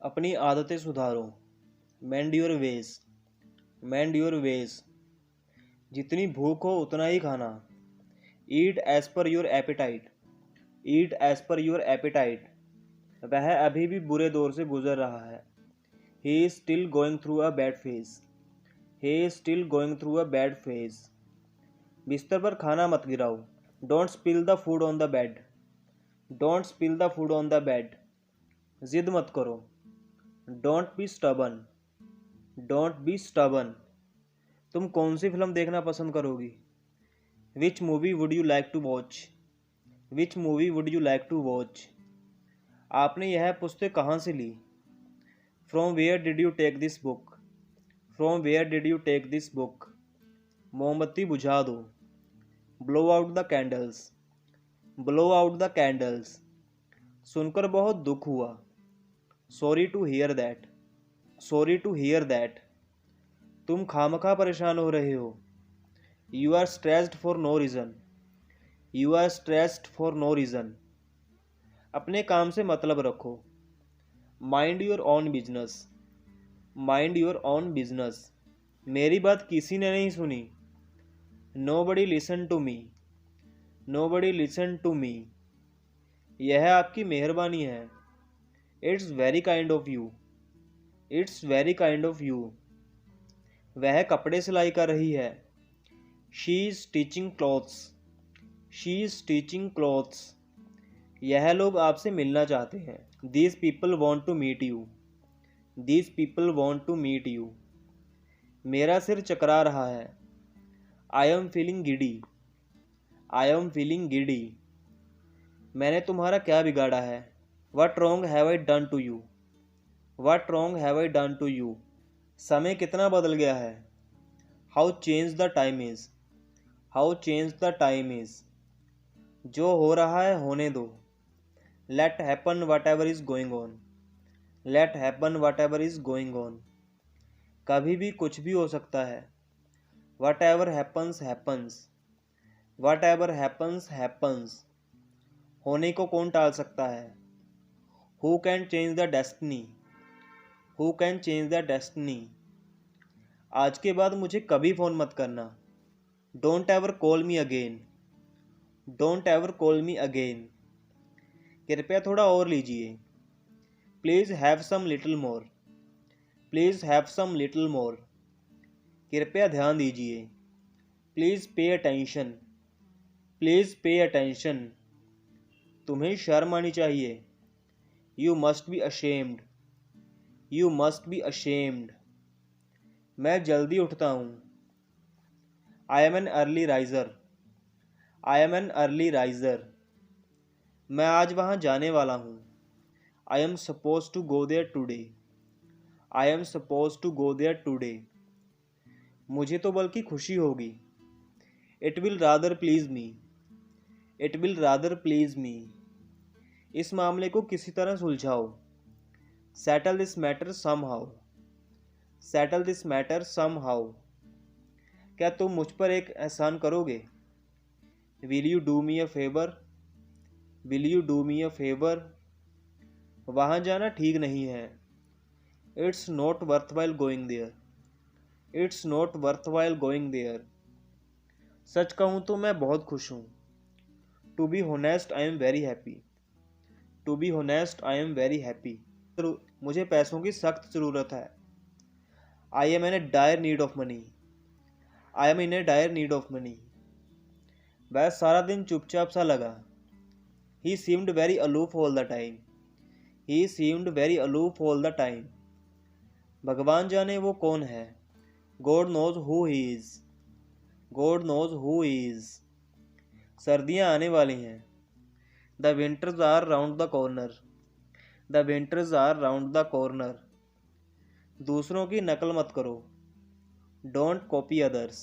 अपनी आदतें सुधारो। Mend your ways. Mend your ways. जितनी भूख हो उतना ही खाना। Eat as per your appetite. Eat as per your appetite. वह अभी भी बुरे दौर से गुजर रहा है। He is still going through a bad phase. He is still going through a bad phase. बिस्तर पर खाना मत गिराओ। Don't spill the food on the bed. Don't spill the food on the bed. जिद मत करो। Don't be stubborn. Don't be stubborn. तुम कौन सी फिल्म देखना पसंद करोगी? Which movie would you like to watch? Which movie would you like to watch? आपने यह पुस्तक कहाँ से ली? From where did you take this book? From where did you take this book? मोमबत्ती बुझा दो। Blow out the candles. Blow out the candles. सुनकर बहुत दुख हुआ। Sorry to hear that. Sorry to hear that. तुम खामखा परेशान हो रहे हो। You are stressed for no reason. You are stressed for no reason. अपने काम से मतलब रखो। Mind your own business. Mind your own business. मेरी बात किसी ने नहीं सुनी। Nobody listen to me. Nobody listen to me. यह आपकी मेहरबानी है। It's very kind of you. It's very kind of you. वह कपड़े सिलाई कर रही है। She is stitching clothes. She is stitching clothes. यह लोग आपसे मिलना चाहते हैं। These people want to meet you. These people want to meet you. मेरा सिर चकरा रहा है। I am feeling giddy. I am feeling giddy. मैंने तुम्हारा क्या बिगाड़ा है? What wrong have I done to you? What wrong have I done to you? समय कितना बदल गया है। How change the time is. How change the time is. जो हो रहा है होने दो। Let happen whatever is going on. Let happen whatever is going on. कभी भी कुछ भी हो सकता है। Whatever happens happens. Whatever happens happens. होने को कौन टाल सकता है? Who can change the destiny? Who can change the destiny. आज के बाद मुझे कभी फ़ोन मत करना। Don't ever call me again. Don't ever call me again. कृपया थोड़ा और लीजिए। Please have some little more. Please have some little more. कृपया ध्यान दीजिए। Please pay attention. Please pay attention. तुम्हें शर्म आनी चाहिए। You must be ashamed. You must be ashamed. मैं जल्दी उठता हूँ। I am an early riser. I am an early riser. मैं आज वहाँ जाने वाला हूँ। I am suppose to go there today. I am suppose to go there today. मुझे तो बल्कि खुशी होगी। It will rather please me. It will rather please me. इस मामले को किसी तरह सुलझाओ। Settle this matter somehow. Settle this matter somehow. क्या तुम मुझ पर एक एहसान करोगे? Will you do me a favour? Will you do me a favour? वहाँ जाना ठीक नहीं है। It's not worthwhile going there. It's not worthwhile going there. सच कहूँ तो मैं बहुत खुश हूँ। To be honest I am very happy. To be honest I am very happy. मुझे पैसों की सख्त ज़रूरत है। I am in a dire need of money. I am in a dire need of money. वह सारा दिन चुपचाप सा लगा। He seemed very aloof all the time. He seemed very aloof all the time. भगवान जाने वो कौन है। God knows who he is. God knows who he is. सर्दियाँ आने वाली हैं। The winters are round the corner. The winters are round the corner. दूसरों की नकल मत करो। Don't copy others.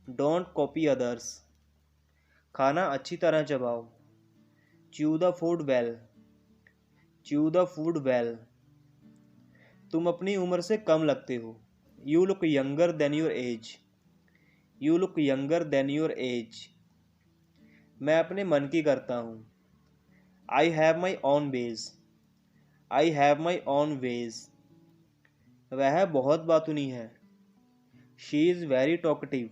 Don't copy others. खाना अच्छी तरह चबाओ। Chew the food well. Chew the food well. तुम अपनी उम्र से कम लगते हो। You look younger than your age. You look younger than your age. मैं अपने मन की करता हूँ। I have my own ways. I have my own ways. वह बहुत बातूनी है। She is very talkative.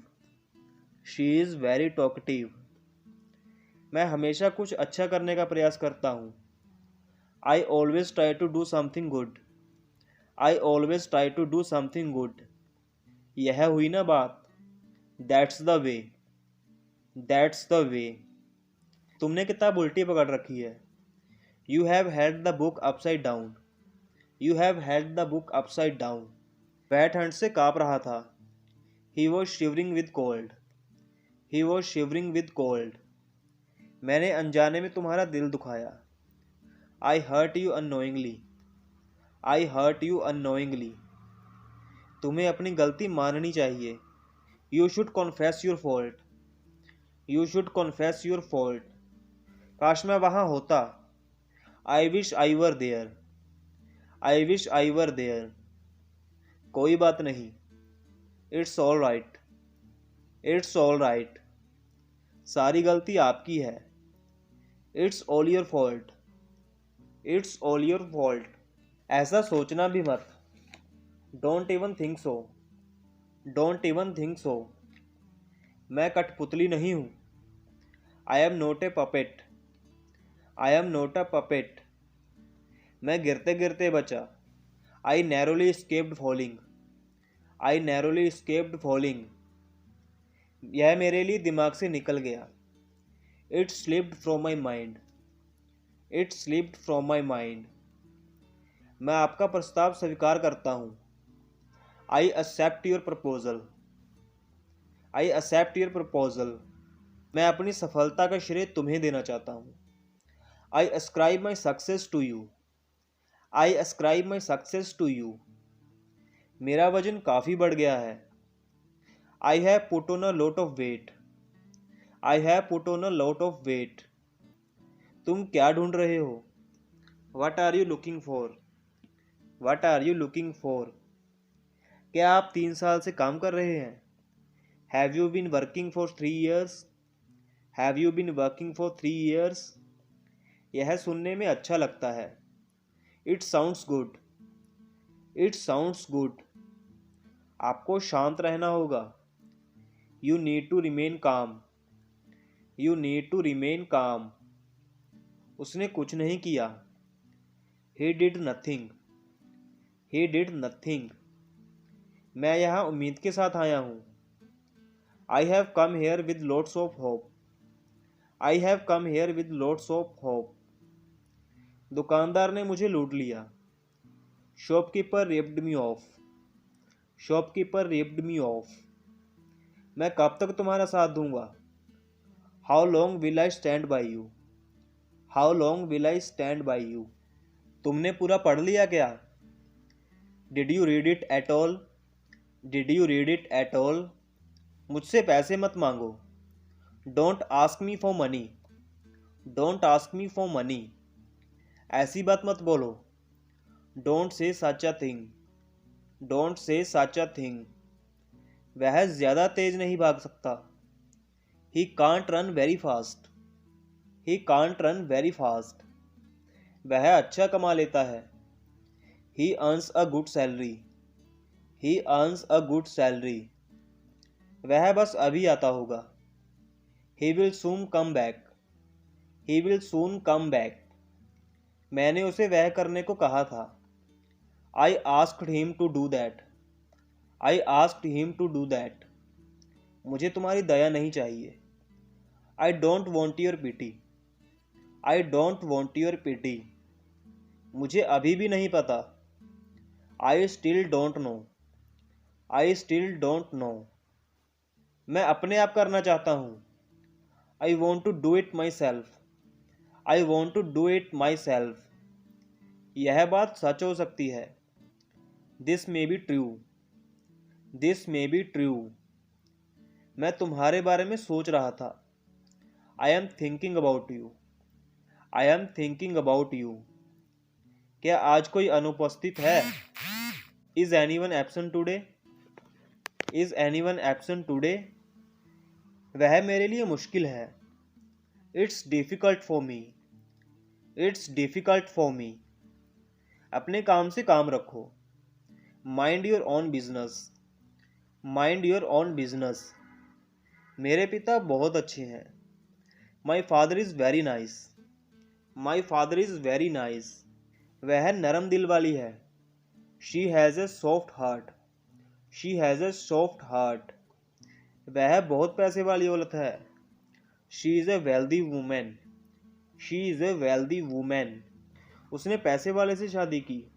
She is very talkative. मैं हमेशा कुछ अच्छा करने का प्रयास करता हूँ। I always try to do something good. I always try to do something good. यह हुई ना बात। That's the way. That's the way. तुमने किताब उल्टी पकड़ रखी है। You have held the book upside down. You have held the book upside down. वह ठंड से काँप रहा था। He was shivering with cold. He was shivering with cold. मैंने अनजाने में तुम्हारा दिल दुखाया। I hurt you unknowingly. I hurt you unknowingly. तुम्हें अपनी गलती माननी चाहिए। You should confess your fault. You should confess your fault. काश मैं वहाँ होता। I wish I were there. I wish I were there. कोई बात नहीं। It's all right. It's all right. सारी गलती आपकी है। It's all your fault. It's all your fault. ऐसा सोचना भी मत। Don't even think so. Don't even think so. मैं कठपुतली नहीं हूँ। I am not a puppet. I am not a puppet. मैं गिरते गिरते बचा। I narrowly escaped falling. I narrowly escaped falling. यह मेरे लिए दिमाग से निकल गया। It slipped from my mind. It slipped from my mind. मैं आपका प्रस्ताव स्वीकार करता हूँ। I accept your proposal. I accept your proposal. मैं अपनी सफलता का श्रेय तुम्हें देना चाहता हूँ। I ascribe my success to you. I ascribe my success to you. मेरा वजन काफ़ी बढ़ गया है। I have put on a lot of weight. I have put on a lot of weight. तुम क्या ढूंढ रहे हो? What are you looking for? What are you looking for? क्या आप 3 साल से काम कर रहे हैं? Have you been working for 3 years? Have you been working for 3 years? यह सुनने में अच्छा लगता है। It sounds good. It sounds good. आपको शांत रहना होगा। You need to remain calm. You need to remain calm. उसने कुछ नहीं किया। He did nothing. He did nothing. मैं यहाँ उम्मीद के साथ आया हूँ। I have come here with lots of hope. I have come here with lots of hope. दुकानदार ने मुझे लूट लिया। Shopkeeper ripped me off. Shopkeeper ripped me of. मैं कब तक तुम्हारा साथ दूंगा? How long will I stand by you? How long will I stand by you? तुमने पूरा पढ़ लिया क्या? Did you read it at all? Did you read it at all? मुझसे पैसे मत मांगो। Don't ask me for money. Don't ask me for money. ऐसी बात मत बोलो। Don't say such a thing. Don't say such a thing. वह ज़्यादा तेज नहीं भाग सकता। He can't run very fast. He can't run very fast. वह अच्छा कमा लेता है। He earns a good salary. He earns a good salary. वह बस अभी आता होगा। He will soon come back. He will soon come back. मैंने उसे वह करने को कहा था। I asked him to do that. I asked him to do that. मुझे तुम्हारी दया नहीं चाहिए। I don't want your pity. I don't want your pity. मुझे अभी भी नहीं पता। I still don't know. I still don't know. मैं अपने आप करना चाहता हूँ। I want to do it myself. I want to do it myself. यह बात सच हो सकती है। This may be true. This may be true. मैं तुम्हारे बारे में सोच रहा था। I am thinking about you. I am thinking about you. क्या आज कोई अनुपस्थित है? Is any one absent today? Is any one absent today? वह मेरे लिए मुश्किल है। It's difficult for me. It's difficult for me. अपने काम से काम रखो। Mind your own business. Mind your own business. मेरे पिता बहुत अच्छे हैं। My father is very nice. My father is very nice. वह नरम दिल वाली है। She has a soft heart. She has a soft heart. वह बहुत पैसे वाली औरत है। She is a wealthy women. She is a wealthy women. उसने पैसे वाले से शादी की।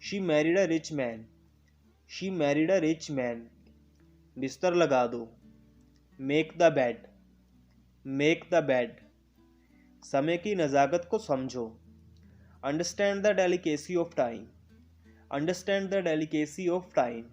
She married a rich man. She married a rich man. बिस्तर लगा दो। Make the bed. Make the bed. समय की नज़ाकत को समझो। Understand the delicacy of time. Understand the delicacy of time.